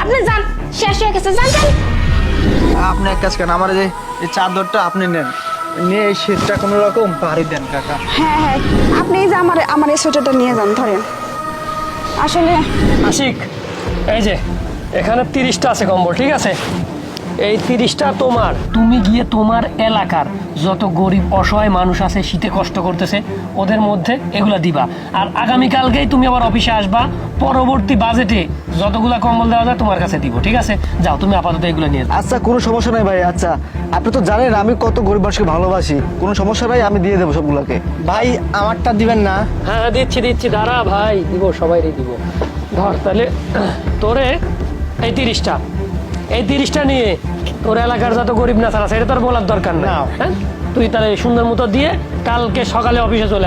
আপনি যান, শেষ হয়ে গেছে, যান যান। আপনি এক কাজ করেন, আমার এই চাদরটা আপনি নেন, নিয়ে এই শীতটা কোনো রকম পাহাড়ি দেন কাকা। হ্যাঁ হ্যাঁ, আপনি এই যে আমার এই সোয়েটারটা নিয়ে যান, ধরেন। আসলে আশিক, এই যে এখানে 30টা আছে কম্বল, ঠিক আছে? এই 30টা তোমার। তুমি গিয়ে তোমার এলাকার যত গরিব অসহায় মানুষ আছে, শীতে কষ্ট করতেছে, ওদের মধ্যে এগুলা দিবা। আর আগামীকালকেই তুমি আবার অফিসে আসবা, পরবর্তী বাজেটে যতগুলা কম্বল দেওয়া যায় তোমার কাছে দিব, ঠিক আছে? যাও, তুমি আপাতত এগুলো নিয়ে যাও। আচ্ছা কোনো সমস্যা নাই ভাই। আচ্ছা আপনি তো জানেন আমি কত গরিব মানুষকে ভালোবাসি, কোনো সমস্যা নাই, আমি দিয়ে দেবো সবগুলোকে। ভাই আমারটা দিবেন না? হ্যাঁ দিচ্ছি, দাঁড়া ভাই, দিব, সবাইরই দিব। ধর তাহলে তোরে এই 30টা নিয়ে তোর এলাকার যত গরিব না আছে এটা তোর বলার দরকার না। হ্যাঁ, তুই তাহলে সুন্দর মতো দিয়ে কালকে সকালে অফিসে চলে আসবি।